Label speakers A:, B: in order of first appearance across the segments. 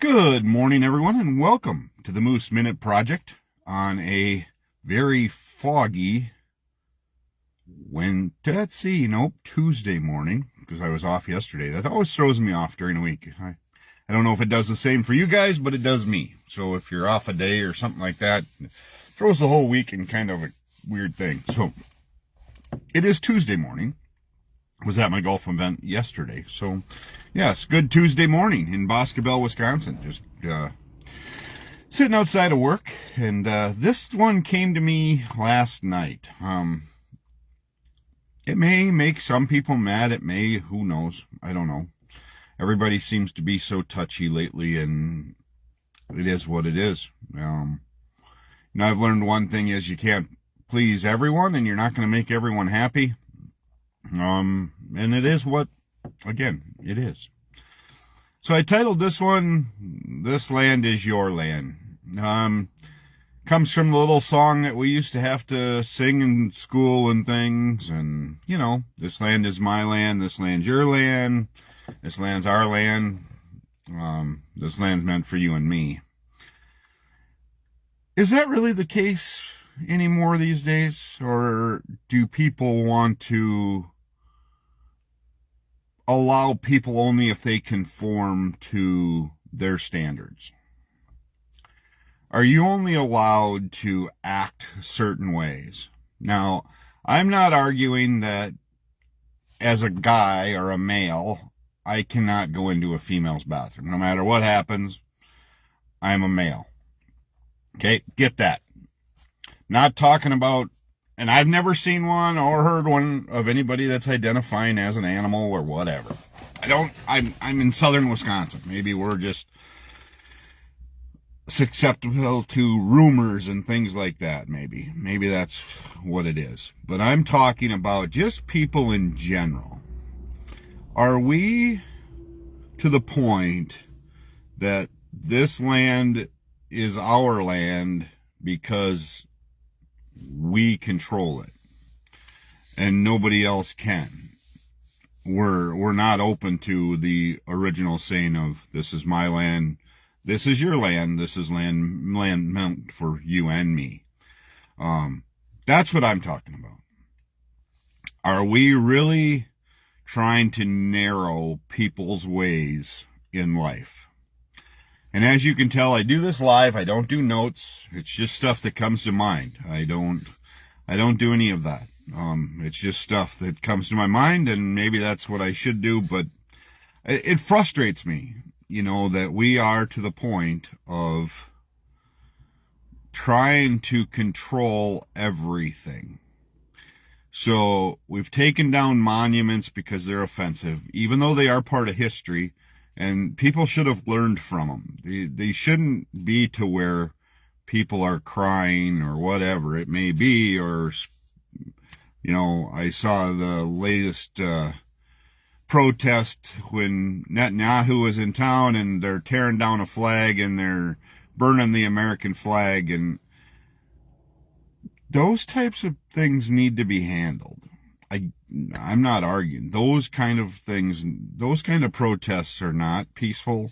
A: Good morning, everyone, and welcome to the Moose Minute Project on a very foggy Tuesday morning, because I was off yesterday. That always throws me off during the week. I don't know if it does the same for you guys, but it does me. So if you're off a day or something like that, it throws the whole week in kind of a weird thing. So it is Tuesday morning. Was at my golf event yesterday. So, yes, good Tuesday morning in Boscobel, Wisconsin. Just sitting outside of work, and this one came to me last night. It may make some people mad. It may, who knows? I don't know. Everybody seems to be so touchy lately, and it is what it is. I've learned one thing is you can't please everyone, and you're not going to make everyone happy. And it is what, again, it is. So I titled this one, "This Land is Your Land." Comes from the little song that we used to have to sing in school and things. And, this land is my land, this land's your land, this land's our land, this land's meant for you and me. Is that really the case anymore these days? Or do people want to allow people only if they conform to their standards? Are you only allowed to act certain ways? Now, I'm not arguing that as a guy or a male, I cannot go into a female's bathroom. No matter what happens, I'm a male. Okay, get that. Not talking about, and I've never seen one or heard one of anybody that's identifying as an animal or whatever. I'm in southern Wisconsin. Maybe we're just susceptible to rumors and things like that. Maybe that's what it is. But I'm talking about just people in general. Are we to the point that this land is our land because we control it and nobody else can? We're not open to the original saying of, this is my land, this is your land, this is land meant for you and me. That's what I'm talking about. Are we really trying to narrow people's ways in life? And as you can tell, I do this live. I don't do notes. It's just stuff that comes to mind. I don't do any of that. It's just stuff that comes to my mind, and maybe that's what I should do, but it frustrates me, that we are to the point of trying to control everything. So we've taken down monuments because they're offensive, even though they are part of history. And people should have learned from them. They shouldn't be to where people are crying or whatever it may be. Or, I saw the latest protest when Netanyahu was in town, and they're tearing down a flag and they're burning the American flag. And those types of things need to be handled. I'm not arguing. Those kind of things, those kind of protests are not peaceful,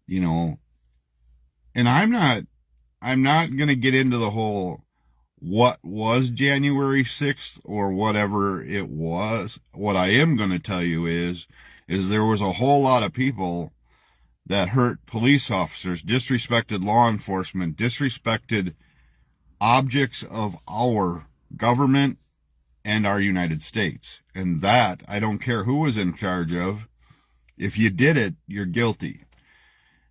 A: and I'm not going to get into the whole what was January 6th or whatever it was. What I am going to tell you is there was a whole lot of people that hurt police officers, disrespected law enforcement, disrespected objects of our government and our United States. And that, I don't care who was in charge of, if you did it, you're guilty.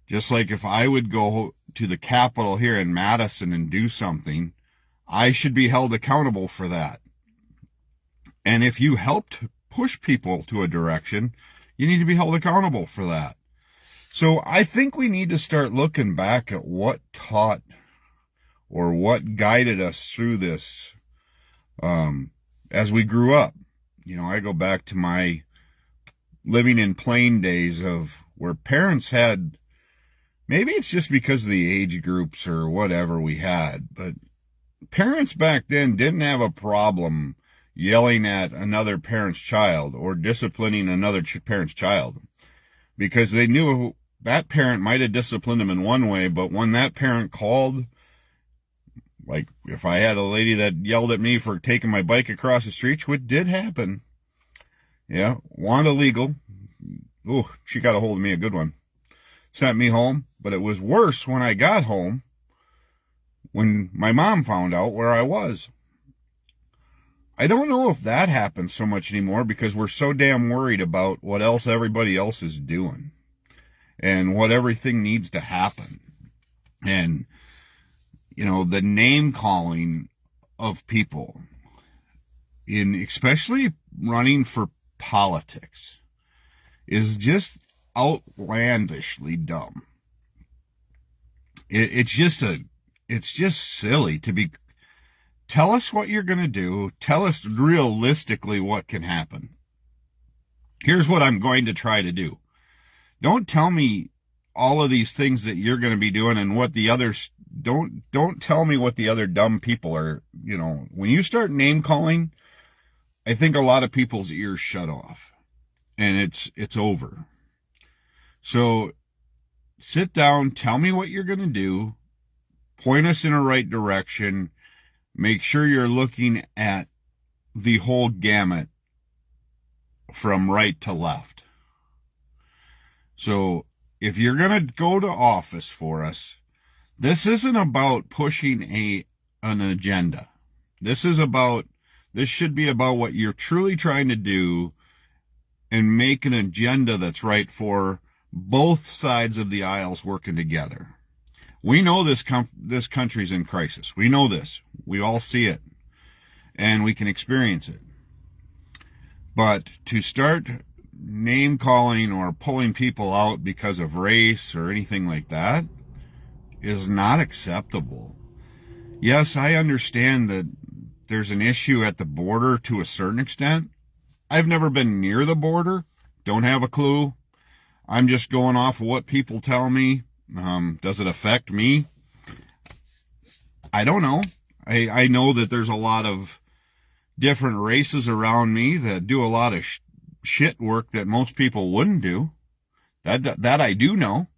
A: Just like if I would go to the Capitol here in Madison and do something, I should be held accountable for that. And if you helped push people to a direction, you need to be held accountable for that. So I think we need to start looking back at what taught or what guided us through this as we grew up. I go back to my living in Plain days of where parents had, maybe it's just because of the age groups or whatever we had, but parents back then didn't have a problem yelling at another parent's child or disciplining another parent's child, because they knew that parent might have disciplined him in one way, but when that parent called, like if I had a lady that yelled at me for taking my bike across the street, which did happen, yeah, Wanda Legal, ooh, she got a hold of me, a good one, sent me home. But it was worse when I got home, when my mom found out where I was. I don't know if that happens so much anymore because we're so damn worried about what else everybody else is doing and what everything needs to happen. And, you know, the name calling of people, in especially running for politics, is just outlandishly dumb. It's just silly to be. Tell us what you're going to do. Tell us realistically what can happen. Here's what I'm going to try to do. Don't tell me all of these things that you're going to be doing and what the others don't tell me what the other dumb people are, you know. When you start name calling, I think a lot of people's ears shut off and it's over. So sit down, tell me what you're going to do, point us in a right direction, make sure you're looking at the whole gamut from right to left. So if you're going to go to office for us, this isn't about pushing an agenda. This should be about what you're truly trying to do and make an agenda that's right for both sides of the aisles working together. We know this country's in crisis. We know this. We all see it, and we can experience it. But to start name calling or pulling people out because of race or anything like that is not acceptable. Yes, I understand that there's an issue at the border to a certain extent. I've never been near the border. Don't have a clue. I'm just going off of what people tell me. Does it affect me? I don't know. I know that there's a lot of different races around me that do a lot of shit work that most people wouldn't do. That I do know.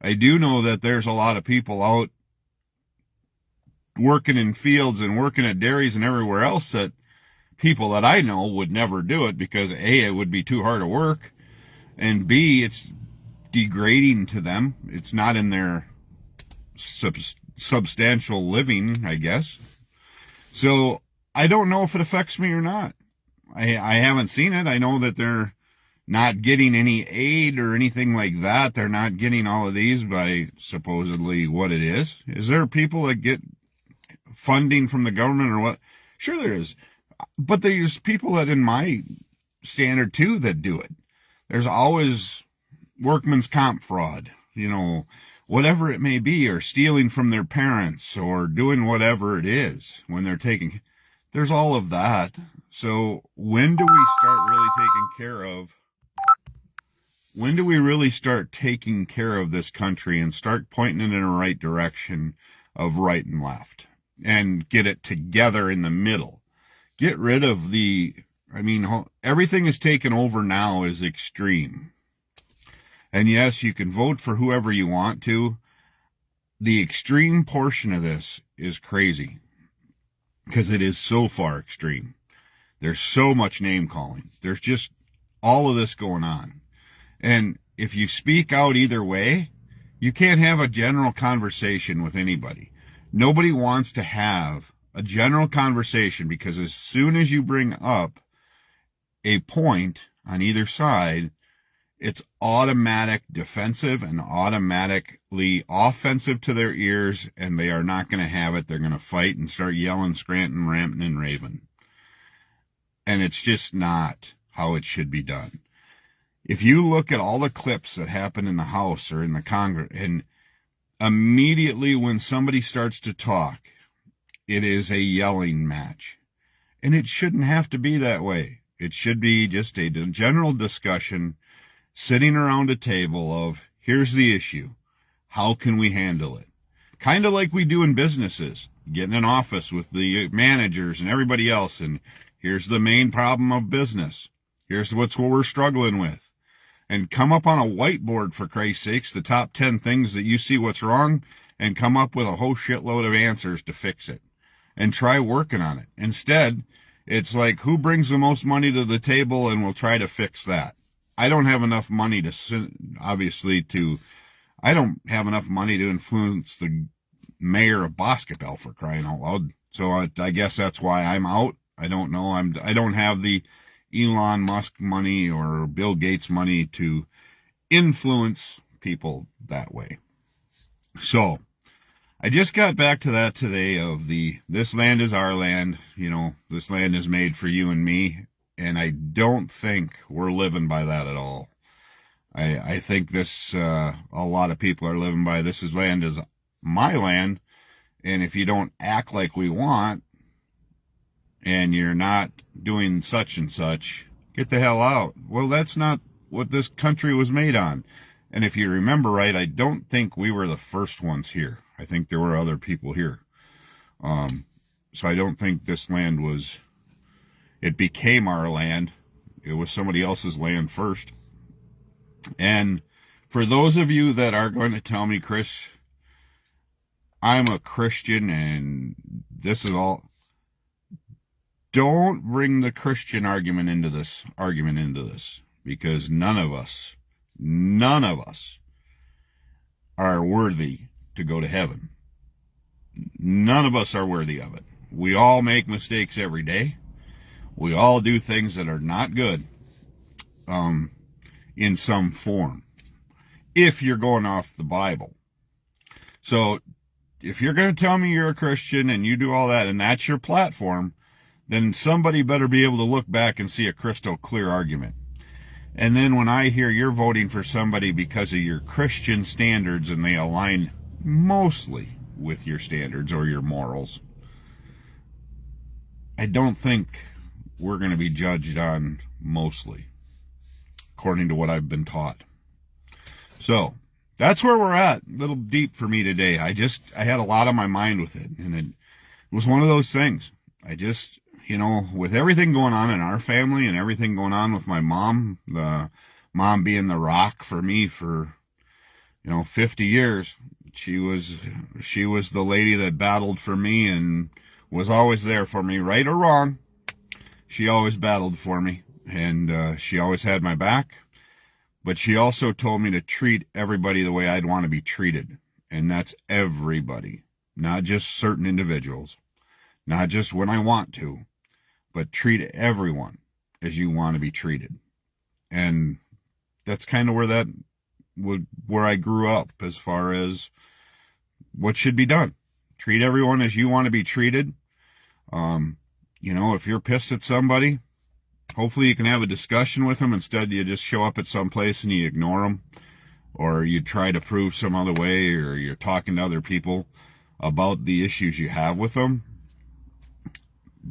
A: I do know that there's a lot of people out working in fields and working at dairies and everywhere else that people that I know would never do it because A, it would be too hard to work, and B, it's degrading to them. It's not in their substantial living, I guess. So I don't know if it affects me or not. I haven't seen it. I know that they're not getting any aid or anything like that. They're not getting all of these by supposedly what it is. Is there people that get funding from the government or what? Sure there is. But there's people that in my standard too that do it. There's always workman's comp fraud, you know, whatever it may be, or stealing from their parents or doing whatever it is when they're taking. There's all of that. So when do we start really taking care of? When do we really start taking care of this country and start pointing it in the right direction of right and left and get it together in the middle? Get rid of everything is taken over now is extreme. And yes, you can vote for whoever you want to. The extreme portion of this is crazy because it is so far extreme. There's so much name calling. There's just all of this going on. And if you speak out either way, you can't have a general conversation with anybody. Nobody wants to have a general conversation because as soon as you bring up a point on either side, it's automatic defensive and automatically offensive to their ears, and they are not going to have it. They're going to fight and start yelling, scranting, ranting, and raving. And it's just not how it should be done. If you look at all the clips that happen in the House or in the Congress, and immediately when somebody starts to talk, it is a yelling match. And it shouldn't have to be that way. It should be just a general discussion, sitting around a table of, here's the issue. How can we handle it? Kind of like we do in businesses, getting in office with the managers and everybody else. And here's the main problem of business. Here's what we're struggling with. and come up on a whiteboard, for Christ's sakes, the top 10 things that you see what's wrong, and come up with a whole shitload of answers to fix it and try working on it. Instead, it's like, who brings the most money to the table, and we'll try to fix that. I don't have enough money I don't have enough money to influence the mayor of Boscobel, for crying out loud. So I guess that's why I'm out. I don't know. I don't have the Elon Musk money or Bill Gates money to influence people that way. So I just got back to that today of this land is our land, this land is made for you and me, and I don't think we're living by that at all. I think a lot of people are living by, this land is my land, and if you don't act like we want, and you're not doing such and such, get the hell out. Well, that's not what this country was made on. And if you remember right, I don't think we were the first ones here. I think there were other people here. So I don't think this land it became our land. It was somebody else's land first. And for those of you that are going to tell me, Chris, I'm a Christian and this is all, don't bring the Christian argument into this, because none of us are worthy to go to heaven. None of us are worthy of it. We all make mistakes every day. We all do things that are not good, in some form, if you're going off the Bible. So if you're going to tell me you're a Christian and you do all that and that's your platform, then somebody better be able to look back and see a crystal clear argument. And then when I hear you're voting for somebody because of your Christian standards and they align mostly with your standards or your morals, I don't think we're going to be judged on mostly, according to what I've been taught. So that's where we're at. A little deep for me today. I had a lot on my mind with it, and it was one of those things. With everything going on in our family and everything going on with my mom, the mom being the rock for me for, 50 years, she was the lady that battled for me and was always there for me, right or wrong. She always battled for me, and she always had my back. But she also told me to treat everybody the way I'd want to be treated. And that's everybody, not just certain individuals, not just when I want to, but treat everyone as you want to be treated. And that's kind of where I grew up as far as what should be done. Treat everyone as you want to be treated. If you're pissed at somebody, hopefully you can have a discussion with them. Instead, you just show up at some place and you ignore them, or you try to prove some other way, or you're talking to other people about the issues you have with them.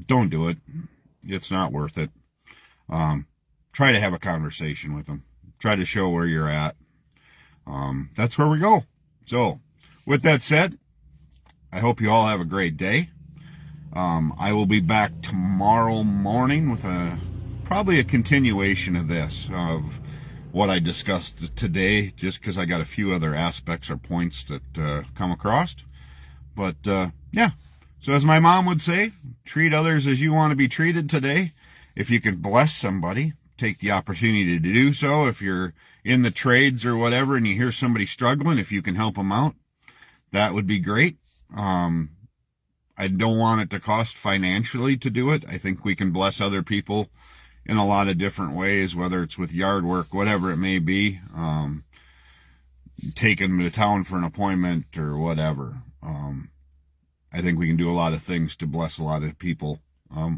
A: Don't do it. It's not worth it. Try to have a conversation with them. Try to show where you're at. That's where we go. So, with that said, I hope you all have a great day. I will be back tomorrow morning with probably a continuation of this, of what I discussed today, just because I got a few other aspects or points that come across. But, yeah. So as my mom would say, treat others as you want to be treated today. If you can bless somebody, take the opportunity to do so. If you're in the trades or whatever and you hear somebody struggling, if you can help them out, that would be great. I don't want it to cost financially to do it. I think we can bless other people in a lot of different ways, whether it's with yard work, whatever it may be, taking them to town for an appointment or whatever. I think we can do a lot of things to bless a lot of people,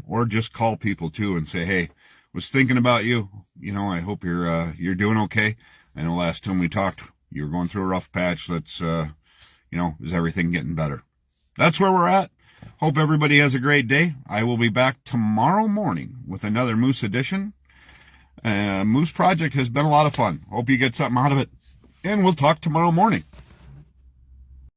A: or just call people too and say, hey, was thinking about you. I hope you're doing okay. I know last time we talked, you were going through a rough patch. Let's, is everything getting better? That's where we're at. Hope everybody has a great day. I will be back tomorrow morning with another Moose edition. Moose Project has been a lot of fun. Hope you get something out of it. And we'll talk tomorrow morning.